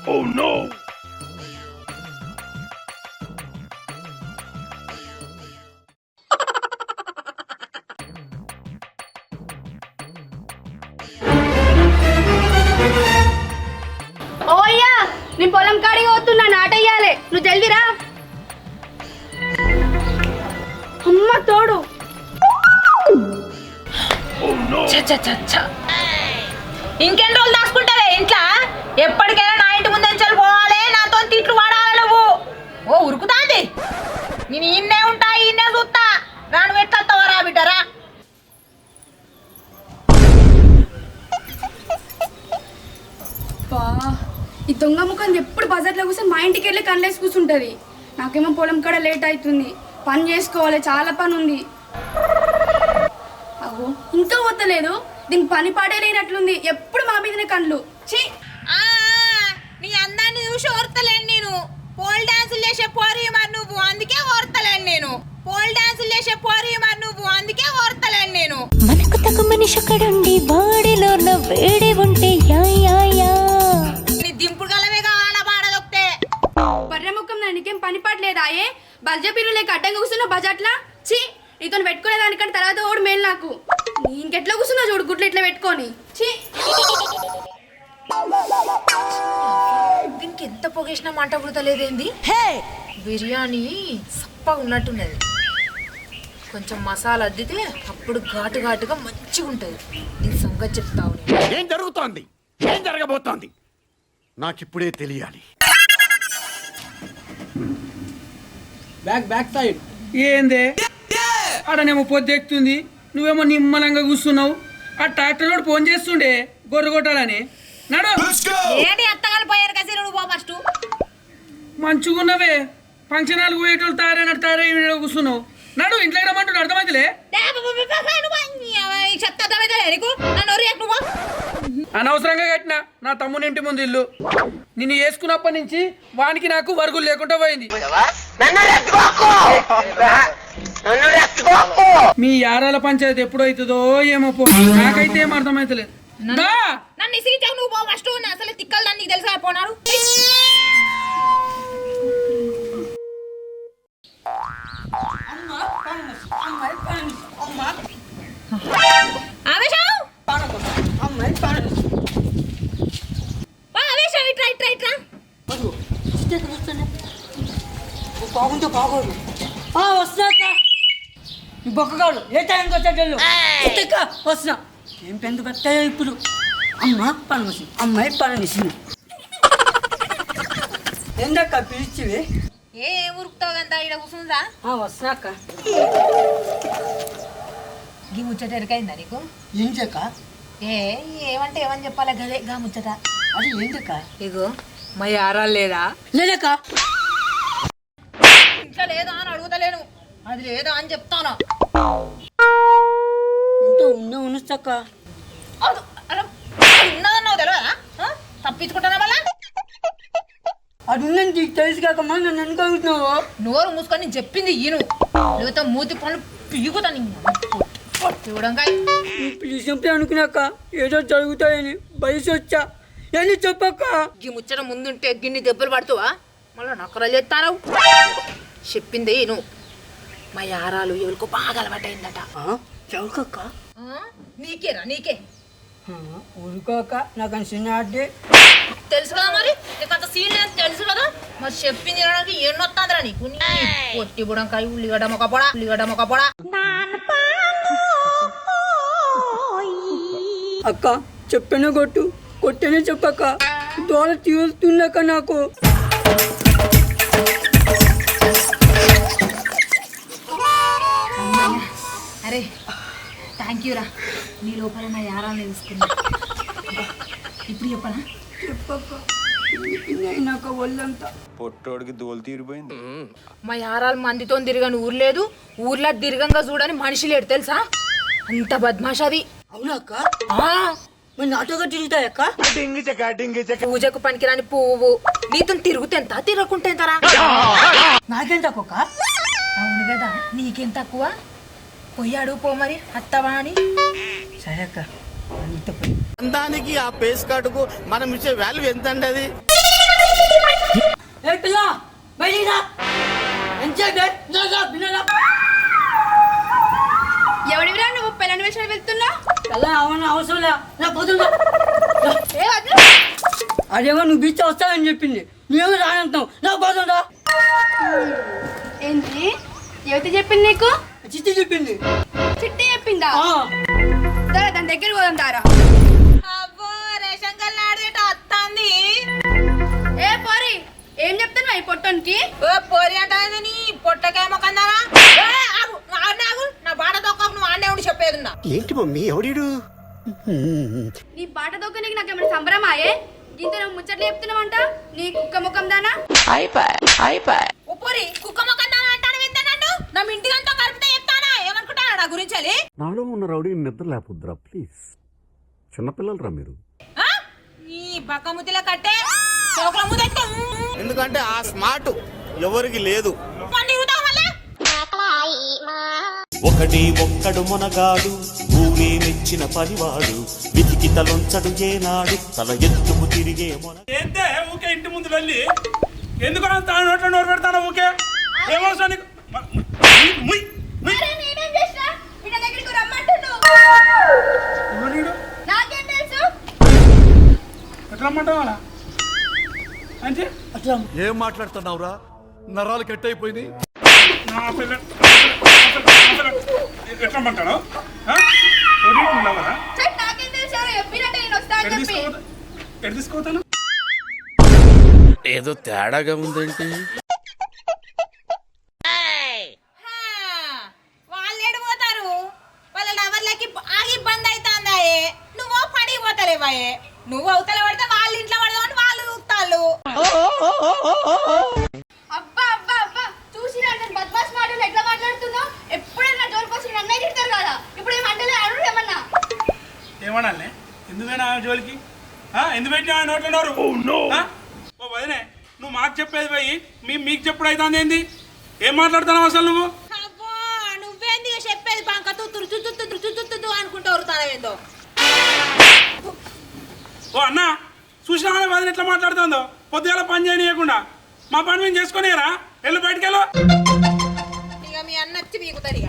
Oh no! ఓయ్యా నేను పొలం కాడికి పోతున్నా నాటయ్యాలే నువ్వు జల్దిరా అమ్మ తోడు ఇంకెన్ని రోజులు దాచుకుంటావే ఇంట్లో ఎప్పటికైనా నా ఇంటి ముందు పోవాలి నాతో తిట్లు వాడాలి నువ్వు ఓ ఉరుకుతాంది నేను ఈయన్నే ఉంటా ఈయన్నే చూస్తా రాను ఎట్లా బిడ్డరా ఈ దొంగ ముఖం ఎప్పుడు బజార్లో కూర్చొని మా ఇంటికి వెళ్ళి కళ్ళేసి కూర్చుంటుంది నాకేమో పొలం కాడ లేట్ అవుతుంది పని చేసుకోవాలి చాలా పని ఉంది అగో ఇంకా పోతలేదు దీనికి పని పాడే లేనట్లుంది ఎప్పుడు మా మీదనే కళ్ళు ఛీ నీ అందాన్ని చూసి ఓర్తలేను నేను పోల్ డాన్సులు చేసే పోరి మరి నువ్వు అందుకే ఓర్తలేను నేను పోల్ డాన్సులు చేసే పోరి మరి నువ్వు అందుకే ఓర్తలేను నేను మనకు తగ్గ మనిషి అక్కడుండి బాడీలో వేడి ఉంటే యా యా యా నీ దింపుడు గలమే కావాలా బాడదొక్తే బర్రె ముఖం నీకేం పని పాటలేదా ఏ బల్జ పీరు లేక అడ్డంగా కూర్చున్నా బజాట్లా ఛీ నీతో పెట్టుకునే దానికంటే తర్వాత ఓడి మేలు నాకు ఇంకెట్లా కూర్చున్నా చూడు గుడ్లు ఇట్లా పెట్టుకొని ఛీ దీనికి ఎంత పొగేసినా మాట పుడతలేదేంది బిర్యానీ సప్పగా ఉన్నట్టున్నది కొంచెం మసాలా అద్దితే అప్పుడు ఘాటు ఘాటుగా మంచిగా ఉంటుంది దీని సంగతి చెప్తావు ఏం జరుగుతోంది ఏం జరగబోతోంది నాకిప్పుడే తెలియాలి. బ్యాక్ సైడ్ ఏందే ఆడనేమో పొద్దెక్కుతుంది నువ్వేమో నిమ్మలంగా కూర్చున్నావు ఆ ట్రాక్టర్ కూడా ఫోన్ చేస్తుండే గొర్రె కొట్టాలని నడు ఏంటి అత్తగారు పోయారు కసి నువ్వు పో ఫస్ట్ మంచిగున్నవే ఫంక్షన్ హాల్ పోయేటోళ్ళు తయారైన కూర్చున్నావు నడు ఇంట్లో రమ్మంటు అర్థమైతలే అనవసరంగా కట్టినా నా తమ్ముని ఇంటి ముందు ఇల్లు నిన్ను వేసుకున్నప్పటి నుంచి వానికి నాకు వరుగులు లేకుండా పోయింది మీ యారాల పంచాయతీ ఎప్పుడైతుందో ఏమో పో నాకైతే ఏం అర్థమైతలేదు నన్ను ఇసిగించావు నువ్వు పో ఫస్ట్ అసలు తిక్కలు నన్ను నీకు తెలుసా పోనారు బాగుంటే బాగోదు వస్తున్నాక బొక్కగాడు ఏ టైంకి వచ్చేటోళ్ళు వస్తున్నా ఏం పెందు పెట్టాయో ఇప్పుడు అమ్మ పనమసి అమ్మాయి పనమిసింది ఏందక్క పిలిచివి ఏ ఉరుకుతావు కదా ఇక్కడ కూర్చుందా వస్తున్నాక గీ ముచ్చట ఎరికైందా నీకు ఏంటక్క ఏమంటే ఏమని చెప్పాలి గదే గా ముచ్చట అది ఏంటక్క ఇగో మా యారాలు లేదా లేదక్క ఇంట్లో లేదా అని అడుగుతలేను అది లేదా అని చెప్తాను ఇంట్లో ఉన్నచ్చక్క అది అలా ఉన్నదన్నావు తెలియదా తప్పించుకుంటానా మళ్ళా అది ఉందని నీకు తెలుసు కాకమ్మా నన్ను అనుకుంటున్నావు నోరు మూసుకొని నేను చెప్పింది ఈను లేకపోతే మూతి పనులు పీగుతాను చూడంకాయ పిలిచినప్పుడు అనుకున్నాక ఏదో జరుగుతాయని బయసు వచ్చా ఏంటి చెప్పక్క ఈ ముచ్చట ముందుంటే గిన్ని దెబ్బలు పడుతావా మళ్ళీ నక్కరలు చేస్తాను చెప్పింది ఈను మా యారాలు ఎవరికో బాగా అలవాటైందట చౌకక్క నీకేరా నీకే ఊరుకోక నాకు అని చిన్న ఆడే తెలుసు కదా మరి నీకు అంత సీన్ లేదు తెలుసు కదా మరి చెప్పింది తినడానికి ఎన్నొస్తుందిరా నీకు పొట్టి బుడంకాయ ఉల్లిగడ్డ మొక్క పొడ అక్క చెప్పాను కొట్టనే చెప్పక్క దోల తీరుతుందక్క నాకు అరే థ్యాంక్ యూ రా నీ లోపల నా యారాన్ని తెలుసుకున్నా ఇప్పుడు చెప్పనా చెప్పక్క నాకు ఒళ్ళంతా పొట్టోడికి దోలు తీరిపోయింది. మా యారాలు మందితో తిరగని ఊరు లేదు ఊర్లో దీర్ఘంగా చూడని మనిషి లేడు తెలుసా అంత బద్మాష్ అది అవునా అక్క మరి నాటోగా తిరుగుతాయక్క పూజకు పనికిరాని పువ్వు నీతో తిరుగుతెంత తిరగకుంటేంతరా నాకేం తక్కువ అవును కదా నీకేం తక్కువ పొయ్యాడు పో మరి అత్తవా అని సరే అక్క అందానికి ఆ పేస్ కార్డుకు మనం ఇచ్చే వాల్యూ ఎంత అండి అది ఏ పిల్ల బయటికి రా ఎంచేపే బిన్నరా ఎవడివిరా నువ్వు పిల్లని వేషాలు వెళ్తున్నావు? ఎలా అవన్నీ అవసరం లే నా పోతుందా ఏ వదిలు. అదేమో నువ్వు బీచ్ వస్తావని చెప్పింది నువ్వేమో రానంటావు నా పోతుందా ఏంటి యువతి చెప్పింది నీకు? చిట్టి చెప్పింది చిట్టి చెప్పిందా? ఆ, సరే దాని దగ్గర పోదాం తారా. అబ్బో రేషన్ కల్లా ఆడేట వస్తాంది. ఏ పోరి ఏం చెప్తాను ఈ పొట్టోనికి? ఓ పోరి అంటే నీ పొట్టకేమో కన్నారా? నా బాట తొక్కకు నువ్వు ఆడే ఉండి చెప్పేది ఉన్నా. ఏంటి మమ్మీ ఎవడీడు? నీ బాట దొక్కనికి నాకేమైనా సంబరమాయే? ఇంత నువ్వు ముచ్చట్లు చెప్తున్నావంట నీ కుక్క ముఖం దానా? ఓ పోరి కుక్క మొక్కం దాని అంటాను వింటే నన్ను నా ఇంటికంతా కలుపుతే చెప్తానా ఏమనుకుంటానా నా గురించి? నాలో ఉన్న రౌడీ నిద్ర లేపుద్రా ప్లీజ్. చిన్నపిల్లలరా మీరు. ఈ బక్క ముద్దుల కట్టే చోకల ముద్దెట్టుకో. ఎందుకంటే ఆ స్మార్ట్ ఎవరికి లేదు. పని ఇరుతావు మళ్ళా. ఒకటి ఒక్కడు మొనగాడు భూమి మెచ్చిన పనివాడు విధికి తలొంచడు ఏనాడు తల ఎత్తుకు తిరిగే మొన. ఏంటే ఊకే ఇంటి ముందు వెళ్ళి ఎందుకు నోట్లో నోరు పెడతాను ఊకే? ఏమవసరం నీకు? అరే నేనేం చేసినా? వీళ్ళ దగ్గరికి రమ్మంటుండు. నాకేం తెలుసు? ఎట్లా రమ్మంటావు అలా అంటే? ఏం మాట్లాడుతున్నావురా? నరాలు కట్ అయిపోయింది. నా పిల్ల ఎట్లా రమ్మంటాడు? సరే నాకేం తెలుసు? ఎవరో చెప్పినట్టే నేను వస్తా అని చెప్పి. ఎటు తీసుకోతాను? ఏదో తేడాగా ఉందేంటి? వాళ్ళు ఎడిపోతారు వాళ్ళ లవర్లకి బాగా ఇబ్బంది అవుతుందాయే. నువ్వు పడికి పోతలేవాయే. నువ్వు అవతల పడితే వాళ్ళ ఇంట్లో పడదామని వాళ్ళు చూస్తాళ్ళు. అబ్బా అబ్బా అబ్బా చూసిరా నేను బద్మాష్ మాటలు ఎట్లా మాట్లాడుతున్నావు? ఎప్పుడైనా జోలికి వచ్చి నన్ను అన్నయ్య తిడతారు కదా. ఇప్పుడు ఏమంటలే అడుగు ఏమన్నా? ఏమనాలి? ఎందుకైనా జోలికి ఎందుకు పెట్టినా నోట్లో నోరు? ఓ వదినే నువ్వు మాకు చెప్పేది పోయి మీకు చెప్పుడు అవుతుంది ఏంది? ఏం మాట్లాడుతున్నావు అసలు నువ్వు? అబ్బో నువ్వేంది చెప్పేది పంక తుత్తు అనుకుంటూ వరుతానేందో. ఓ అన్న చూసినా వదిన ఎట్లా మాట్లాడుతుందో? పొద్దుగాల పని చేయనీయకుండా మా పని మేము చేసుకునేరా? వెళ్ళు బయటకెళ్ళు. ఇక మీ అన్న వచ్చి పీకుతాడు. ఇక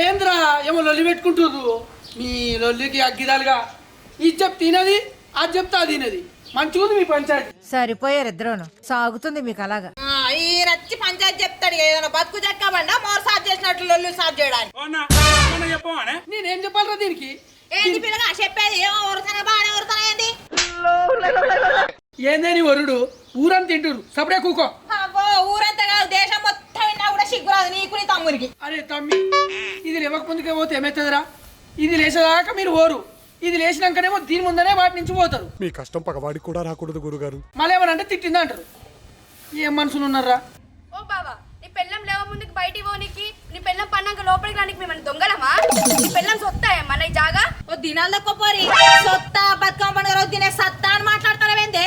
ఏంద్రా ఏమో లొల్లి పెట్టుకుంటుర్రు మీ లొల్లికి అగ్గిదాలుగా. ఇది చెప్ తినది అది చెప్తా తినది మంచిగా మీ పంచాయతీ. సరిపోయారు ఇద్దరును సాగుతుంది మీకు అలాగా. ఈ రచ్చి పంచాయతీ చెప్తాడు. ఏదైనా బతుకు చెక్కబండా మోర్ సార్ చేసినట్లు లొల్లు సార్ చేయడానికి. ఓ అన్న చెప్పవానే? నేనేం చెప్పాలరా దీనికి? ఏంది పిల్లగా చెప్పేది? ఏమో వరుతానా బాగానే వరుతానా ఏంది? ఏందే నీ వరుడు ఊరంతా తింటురు సపడే కూకో. అబ్బో ఊరంతా కాదు దేశం మొత్తం విన్నా కూడా సిగ్గురాదు నీకు నీ తమ్మునికి. అరే తమ్మి ఇది లేవక ముందుకే పోతే ఏమవుతుందిరా? ఇది లేచేదాకా మీరు ఓరు, ఇది లేచినాకనేమో దీని ముందనే వాటి నుంచి పోతారు. మీ కష్టం పగవాడికి కూడా రాకూడదు గురుగారు. మళ్ళీ ఏమనంటే తిట్టిందా అంటారు. ఏం మనుషులు ఉన్నారా? ఓ బావా నీ పెళ్ళం లేవ ముందుకు బయటికి పోనీకి, నీ పెళ్ళం పన్నాక లోపలికి రానికి మేము దొంగలమా? నీ పెళ్ళం సొత్తాయా మన ఈ జాగా? ఓ దినాలు దక్కపోరి సొత్తా బతుకమ్మ పండుగ రోజు తినే సత్తా అని మాట్లాడతావేందే?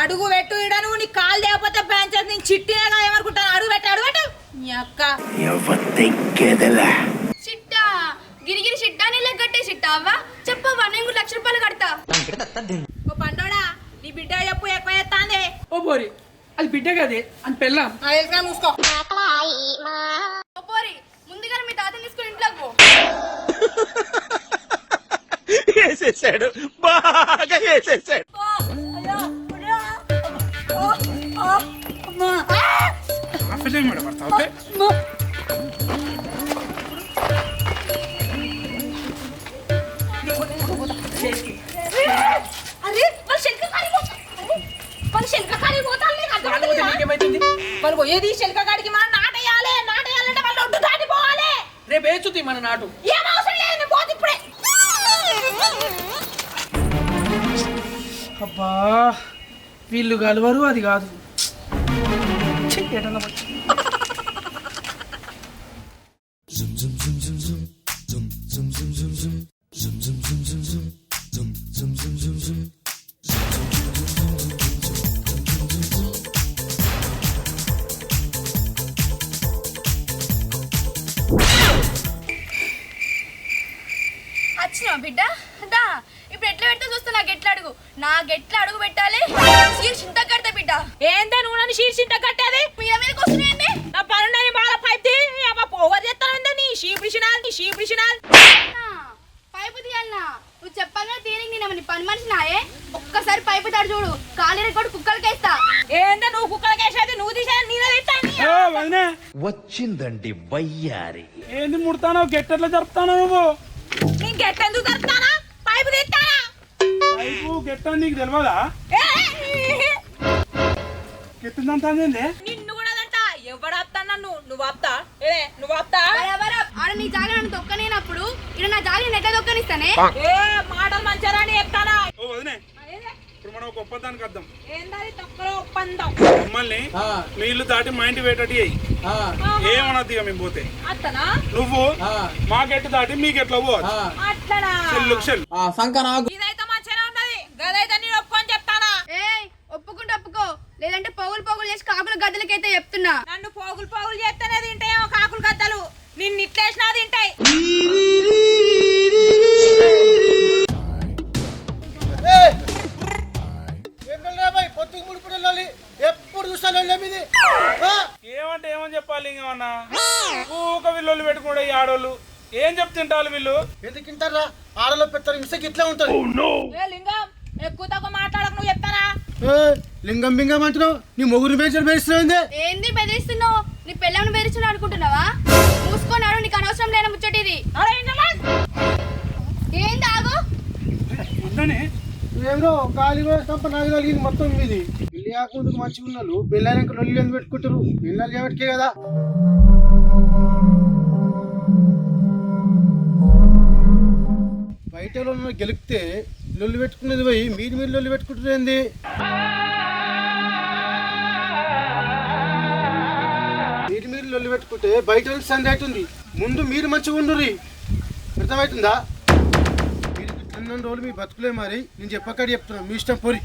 అడుగు పెట్టు ఇడ నువ్వు నీ కాలు లేకపోతే బ్యాంచెస్ నేను చిట్టినేగా ఏమనుకుంటాను. అడుగు పెట్టు అడుగు పెట్టు నీ అక్క. చిట్టా గిరిగిరి చిట్టా నీ లెగ్గట్టే చిట్టా అవ్వా చెప్పవా? నేను 1 లక్ష రూపాయలు కడతా. ఓ పండోడా నీ బిడ్డ చెప్పు ఎక్కువ ఎత్తాందే. ఓ పోరి అది బిడ్డ కదే అని పెళ్ళాం. మూసుకో. ఓ పోరి ముందుగా మీ తాతని తీసుకుని ఇంట్లోకి పో. వేసేసాడు, బాగా వేసేసాడు. అరే వాళ్ళు శంక కాడికి పోతారు నీకు అర్థమవుతుందా? ఏమైతుంది? వాళ్ళు పోయేది శంక కాడికి మనం నాటేయాలంటే వాళ్ళు ఒడ్డు దాటిపోవాలి. రేపు వేస్తుంది మన నాటు. ఏం అవసరం లేదు నేను పోతే ఇప్పుడే. అబ్బా వీళ్ళు కలవరు అది కాదు. ఛీ, ఎటన్నా పట్టు. వచ్చినా బిడ్డ దా ఇప్పుడు ఎట్లా పెడతా చూస్తా. నాకు ఎట్లా అడుగు పెట్టాలి? చింత కడితే ఏందే నువ్వు నన్ను శీర్షింత కట్టేది మీద మీదకి వస్తున్నాయండి. నా పనుండని బాగా పైప్ ఓవర్ చేస్తాను నీ షీపిషినాల్ పైపు తీయాలనా? నువ్వు చెప్పాలన్నా తీరికి నేను పని మనిషి నాయే. ఒక్కసారి పైపు తాడు చూడు, ఖాళీ రికార్డు కుక్కలకేస్తా. ఏందే నువ్వు కుక్కలకేసేది, నువ్వు తీసేది నేనే తింటాను. వదినే వచ్చిందండి వయ్యారి. ఏంది ముడతానో గెట్టెట్లా జరుపుతానో నువ్వు? నేను గెట్టెందుకు జరుపుతానా? పైపు తీస్తానా? పైపు గెట్ట నీకు తెలియదా? గెట్టిందంతా నిన్ను కూడా దంట ఎవడు ఆపుతా నన్ను? నువ్వు ఆపుతా? నువ్వు ఆపుతా? ఆడ నీ జాలి నన్ను తొక్కనేనప్పుడు ఇక్కడ నా జాలి నెట్ల తొక్కనిస్తానే. ఏ మాటలు మంచిగా అని చెప్తానా? ఓ వదినే, ఇప్పుడు మనం ఒక ఒప్పందానికి వద్దాం. ఏందని తొక్కలో ఒప్పందం? మమ్మల్ని మీ ఇల్లు దాటి మా ఇంటి వేటటి అయ్యి ఏమన్నది ఇక మేము పోతే. అత్తనా? నువ్వు మా గెట్టు దాటి మీ గెట్లో పోవచ్చు. అట్లనా? ఇదైతే మంచిగా ఉన్నది. గదైతే నేను ఒప్పుకొని చెప్తానా? ఒప్పుకుంటే ఒప్పుకో, లేదంటే పోగులు పోగులు చేసి కాకుల గద్దలకైతే చెప్తున్నా. నన్ను పోగులు చేస్తేనే తింటాయేమో కాకులు గద్దలు. నిన్ను ఇట్లేసినా తింటాయి. ఎప్పుడు చూస్తాను ఏమంటే ఏమని చెప్పాలి ఇంకేమన్నా? ఊక వీళ్ళు పెట్టుకుంటే ఈ ఆడోళ్ళు ఏం చెప్తుంటారు వీళ్ళు? ఎందుకు తింటారా? ఆడలో పెడతారు మిస్టేక్ ఇట్లా ఉంటుంది. లింగం ఎక్కువ తక్కువ మాట్లాడక నువ్వు చెప్తానా? లింగం బింగం అంటున్నావు, నీ మొగురు బెదిరిస్తున్నావు. ఏంది బెదిరిస్తున్నావు? నీ పెళ్ళాన్ని బెదిరిస్తున్నావు అనుకుంటున్నావా? మూసుకున్నాడు, నీకు అనవసరం లేని ముచ్చట ఇది. ఏంది ఆగు? ఏమో గాలి తప్ప నాకు కలిగింది మొత్తం ఇది. పెళ్లి కాకుండా మంచిగా ఉన్నాను, పెళ్ళాక నొల్లి ఎందుకు పెట్టుకుంటారు? పెళ్ళాలు చేయబట్టే కదా. బయట గెలిపితే లొల్లి పెట్టుకునేది పోయి మీరు లొల్లి పెట్టుకుంటారు ఏంది? మీరు లొల్లి పెట్టుకుంటే బయట సంది అవుతుంది. ముందు మీరు మంచిగా ఉండుర్రి, అర్థమవుతుందా? మీరు 2 రోజులు మీ బతుకులే మరి. నేను చెప్పక్కడి చెప్తున్నాను, మీ ఇష్టం పోరి.